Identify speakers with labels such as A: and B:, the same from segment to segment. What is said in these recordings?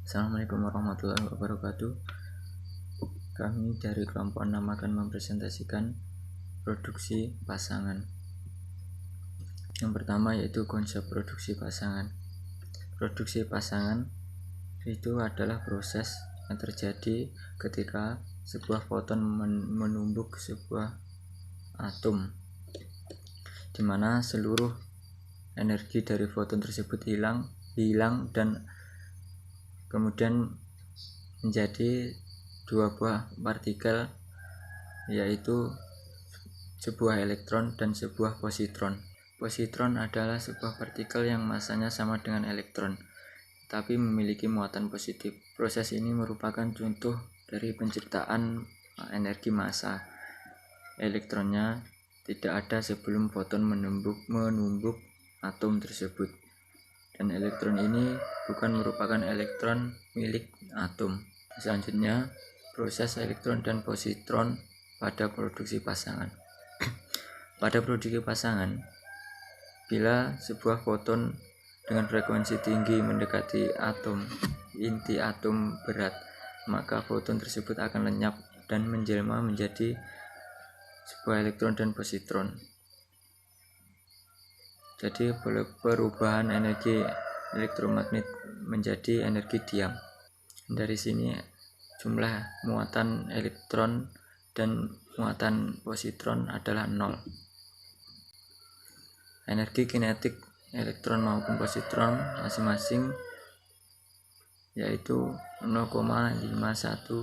A: Assalamualaikum warahmatullahi wabarakatuh. Kami dari kelompok 6 akan mempresentasikan produksi pasangan. Yang pertama yaitu konsep produksi pasangan. Produksi pasangan itu adalah proses yang terjadi ketika sebuah foton menumbuk sebuah atom, di mana seluruh energi dari foton tersebut hilang dan kemudian menjadi dua buah partikel, yaitu sebuah elektron dan sebuah positron. Positron adalah sebuah partikel yang masanya sama dengan elektron, tapi memiliki muatan positif. Proses ini merupakan contoh dari penciptaan energi massa. Elektronnya tidak ada sebelum foton menumbuk atom tersebut, dan elektron ini bukan merupakan elektron milik atom. Selanjutnya, proses elektron dan positron pada produksi pasangan. Pada produksi pasangan, bila sebuah foton dengan frekuensi tinggi mendekati inti atom berat, maka foton tersebut akan lenyap dan menjelma menjadi sebuah elektron dan positron. Jadi perubahan energi elektromagnet menjadi energi diam. Dari sini jumlah muatan elektron dan muatan positron adalah 0. Energi kinetik elektron maupun positron masing-masing yaitu 0,51.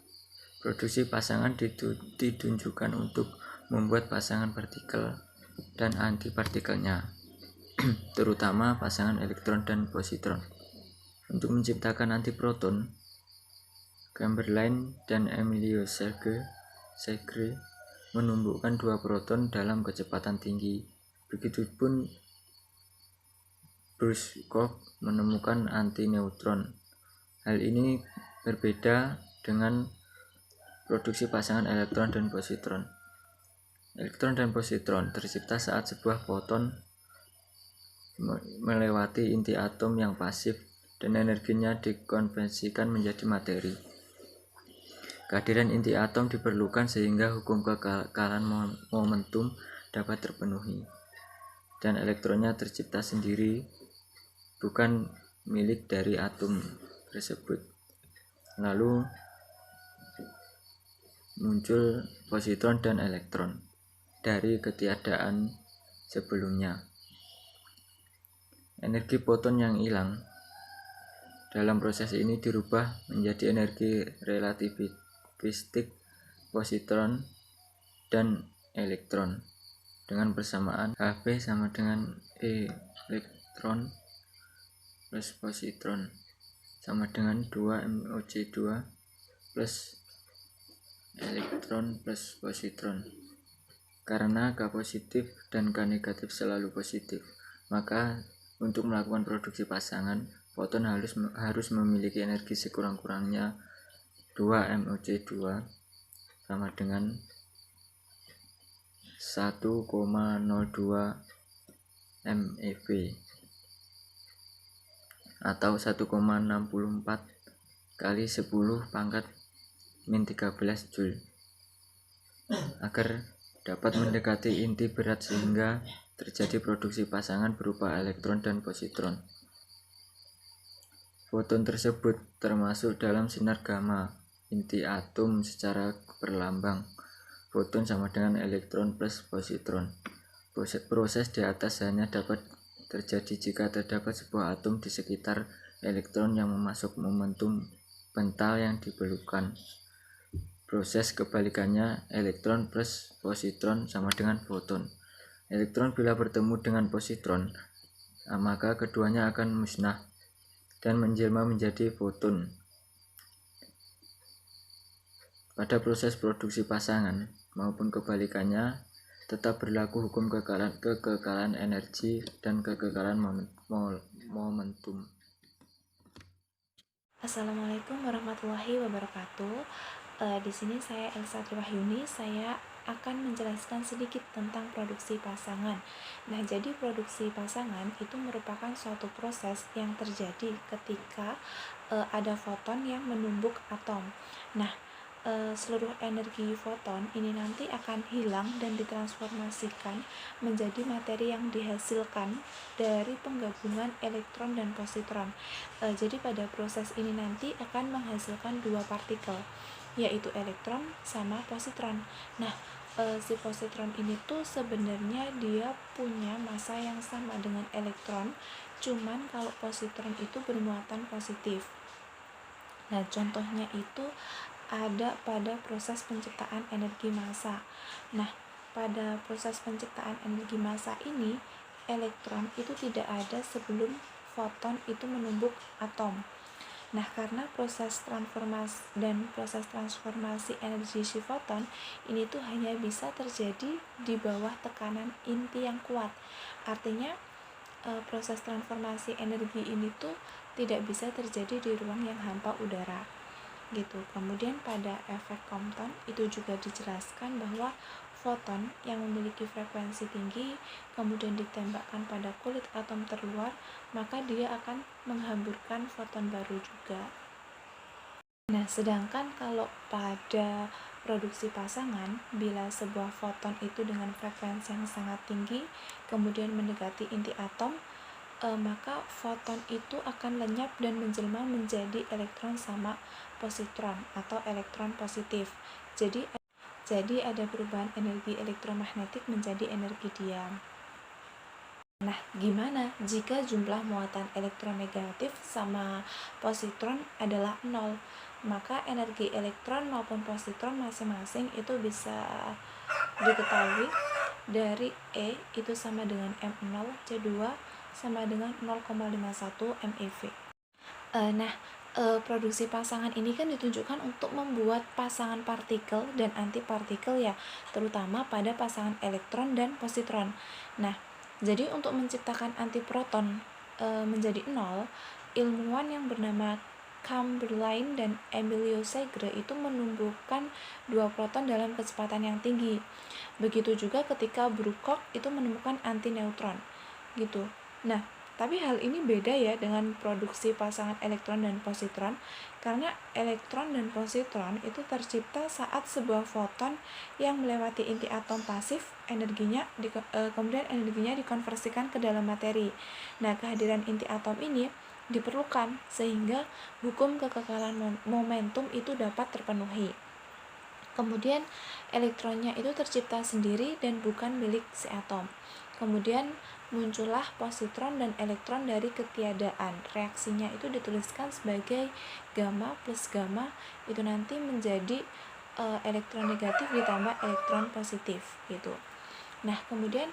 A: Produksi pasangan ditunjukkan untuk membuat pasangan partikel dan antipartikelnya, terutama pasangan elektron dan positron. Untuk menciptakan antiproton, Chamberlain dan Emilio Segre menumbukkan dua proton dalam kecepatan tinggi. Begitupun Borsukov menemukan antineutron. Hal ini berbeda dengan produksi pasangan elektron dan positron. Elektron dan positron tercipta saat sebuah foton melewati inti atom yang pasif dan energinya dikonversikan menjadi materi. Kehadiran inti atom diperlukan sehingga hukum kekekalan momentum dapat terpenuhi, dan elektronnya tercipta sendiri, bukan milik dari atom tersebut. Lalu muncul positron dan elektron dari ketiadaan sebelumnya. Energi foton yang hilang dalam proses ini dirubah menjadi energi relativistik positron dan elektron dengan persamaan Hv sama dengan elektron plus positron sama dengan 2mOc2 plus elektron plus positron. Karena K positif dan K negatif selalu positif, maka untuk melakukan produksi pasangan, foton harus memiliki energi sekurang-kurangnya 2mOc2 sama dengan 1,02 MeV atau 1,64 kali 10 pangkat min 13 Joule agar dapat mendekati inti berat sehingga terjadi produksi pasangan berupa elektron dan positron. Foton tersebut termasuk dalam sinar gamma inti atom secara berlambang. Foton sama dengan elektron plus positron. Proses di atas hanya dapat terjadi jika terdapat sebuah atom di sekitar elektron yang memasuk momentum pental yang diperlukan. Proses kebalikannya, elektron plus positron sama dengan foton. Elektron bila bertemu dengan positron, maka keduanya akan musnah dan menjelma menjadi foton. Pada proses produksi pasangan maupun kebalikannya, tetap berlaku hukum kekekalan energi dan kekekalan momentum.
B: Assalamualaikum warahmatullahi wabarakatuh. Di sini saya Elsa Triwahyuni. Saya akan menjelaskan sedikit tentang produksi pasangan. Nah, jadi produksi pasangan itu merupakan suatu proses yang terjadi ketika ada foton yang menumbuk atom. Nah, seluruh energi foton ini nanti akan hilang dan ditransformasikan menjadi materi yang dihasilkan dari penggabungan elektron dan positron. Jadi pada proses ini nanti akan menghasilkan dua partikel, yaitu elektron sama positron. Nah, si positron ini tuh sebenarnya dia punya massa yang sama dengan elektron, cuman kalau positron itu bermuatan positif. Nah, contohnya itu ada pada proses penciptaan energi massa. Nah, pada proses penciptaan energi massa ini, elektron itu tidak ada sebelum foton itu menumbuk atom. Nah, karena proses transformasi energi si foton ini tuh hanya bisa terjadi di bawah tekanan inti yang kuat. Artinya, proses transformasi energi ini tuh tidak bisa terjadi di ruang yang hampa udara gitu. Kemudian pada efek Compton itu juga dijelaskan bahwa foton yang memiliki frekuensi tinggi kemudian ditembakkan pada kulit atom terluar, maka dia akan menghamburkan foton baru juga. Nah, sedangkan kalau pada produksi pasangan, bila sebuah foton itu dengan frekuensi yang sangat tinggi kemudian mendekati inti atom, maka foton itu akan lenyap dan menjelma menjadi elektron sama positron atau elektron positif. Jadi ada perubahan energi elektromagnetik menjadi energi diam. Nah, gimana jika jumlah muatan elektronegatif sama positron adalah 0? Maka energi elektron maupun positron masing-masing itu bisa diketahui dari E itu sama dengan M0, C2 sama dengan 0,51 MeV. Produksi pasangan ini kan ditunjukkan untuk membuat pasangan partikel dan antipartikel ya, terutama pada pasangan elektron dan positron. Nah, jadi untuk menciptakan antiproton menjadi 0, ilmuwan yang bernama Chamberlain dan Emilio Segre itu menumbuhkan dua proton dalam kecepatan yang tinggi. Begitu juga ketika Brookhoff itu menemukan antineutron gitu. Nah, tapi hal ini beda ya dengan produksi pasangan elektron dan positron, karena elektron dan positron itu tercipta saat sebuah foton yang melewati inti atom pasif, kemudian energinya dikonversikan ke dalam materi. Nah, kehadiran inti atom ini diperlukan sehingga hukum kekekalan momentum itu dapat terpenuhi. Kemudian elektronnya itu tercipta sendiri dan bukan milik si atom. Kemudian muncullah positron dan elektron dari ketiadaan. Reaksinya itu dituliskan sebagai gamma plus gamma, itu nanti menjadi elektron negatif ditambah elektron positif gitu. Nah, kemudian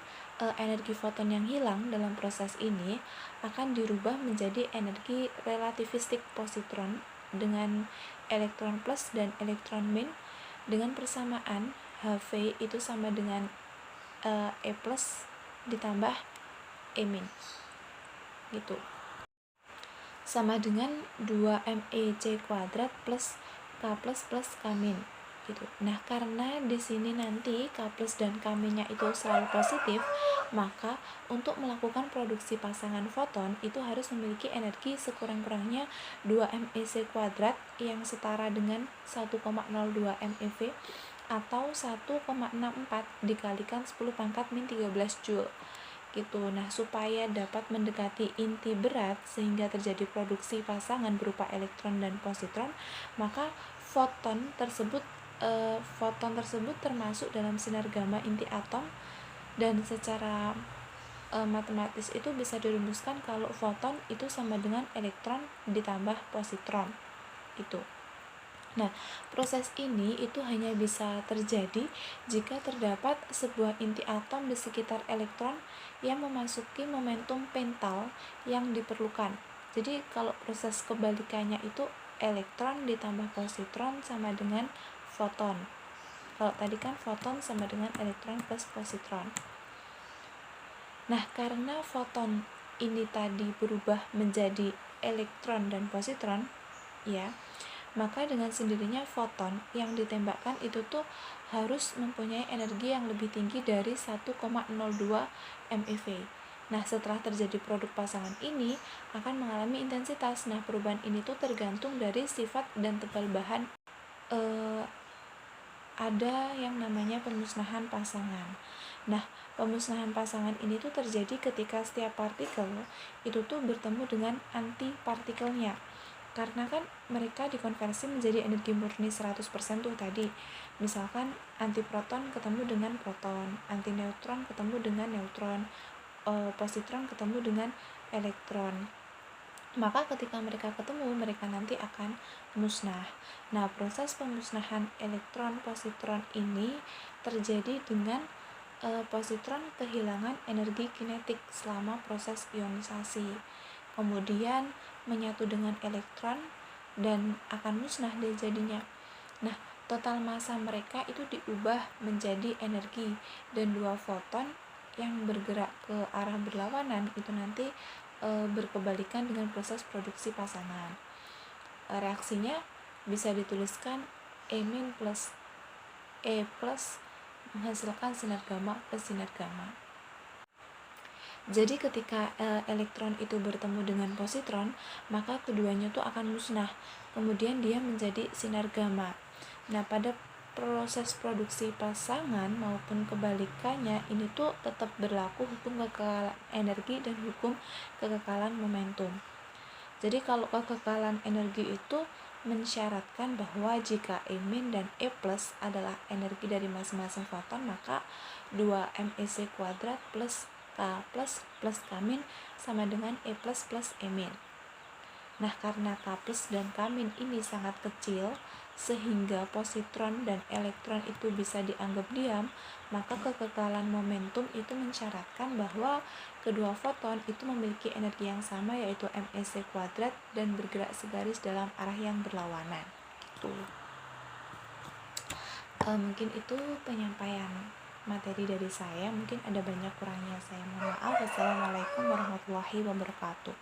B: energi foton yang hilang dalam proses ini akan dirubah menjadi energi relativistik positron dengan elektron plus dan elektron min dengan persamaan Hv itu sama dengan E plus ditambah E min gitu, sama dengan 2mEc kuadrat plus K plus plus K min gitu. Nah, karena di sini nanti K plus dan K minnya itu selalu positif, maka untuk melakukan produksi pasangan foton itu harus memiliki energi sekurang-kurangnya 2mEc kuadrat yang setara dengan 1,02 MeV atau 1,64 dikalikan 10 pangkat min 13 Joule gitu. Nah, supaya dapat mendekati inti berat sehingga terjadi produksi pasangan berupa elektron dan positron, maka foton tersebut termasuk dalam sinar gamma inti atom, dan secara matematis itu bisa dirumuskan kalau foton itu sama dengan elektron ditambah positron gitu. Nah, proses ini itu hanya bisa terjadi jika terdapat sebuah inti atom di sekitar elektron yang memasuki momentum pental yang diperlukan. Jadi kalau proses kebalikannya itu elektron ditambah positron sama dengan foton. Kalau tadi kan foton sama dengan elektron plus positron. Nah, karena foton ini tadi berubah menjadi elektron dan positron, ya, maka dengan sendirinya foton yang ditembakkan itu tuh harus mempunyai energi yang lebih tinggi dari 1,02 MeV. Nah, setelah terjadi produk pasangan ini akan mengalami intensitas. Nah, perubahan ini tuh tergantung dari sifat dan tebal bahan. Ada yang namanya pemusnahan pasangan. Nah, pemusnahan pasangan ini tuh terjadi ketika setiap partikel itu tuh bertemu dengan antipartikelnya. Karena kan mereka dikonversi menjadi energi murni 100% tuh tadi. Misalkan antiproton ketemu dengan proton, antineutron ketemu dengan neutron, positron ketemu dengan elektron. Maka ketika mereka ketemu, mereka nanti akan musnah. Nah, proses pemusnahan elektron positron ini terjadi dengan positron kehilangan energi kinetik selama proses ionisasi. Kemudian menyatu dengan elektron dan akan musnah deh jadinya. Nah, total massa mereka itu diubah menjadi energi, dan dua foton yang bergerak ke arah berlawanan itu nanti berkebalikan dengan proses produksi pasangan. Reaksinya bisa dituliskan E- plus E plus menghasilkan sinar gamma plus sinar gamma. Jadi ketika elektron itu bertemu dengan positron, maka keduanya tuh akan musnah. Kemudian dia menjadi sinar gamma. Nah, pada proses produksi pasangan maupun kebalikannya ini tuh tetap berlaku hukum kekekalan energi dan hukum kekekalan momentum. Jadi kalau kekekalan energi itu mensyaratkan bahwa jika E- dan E+ adalah energi dari masing-masing foton, maka 2mEc kuadrat plus K plus K min sama dengan E+ plus E-. Nah, karena K plus dan K min ini sangat kecil sehingga positron dan elektron itu bisa dianggap diam, maka kekekalan momentum itu mensyaratkan bahwa kedua foton itu memiliki energi yang sama, yaitu mEc kuadrat, dan bergerak segaris dalam arah yang berlawanan. Mungkin itu penyampaian materi dari saya. Mungkin ada banyak kurangnya, saya mohon maaf. Wassalamualaikum warahmatullahi wabarakatuh.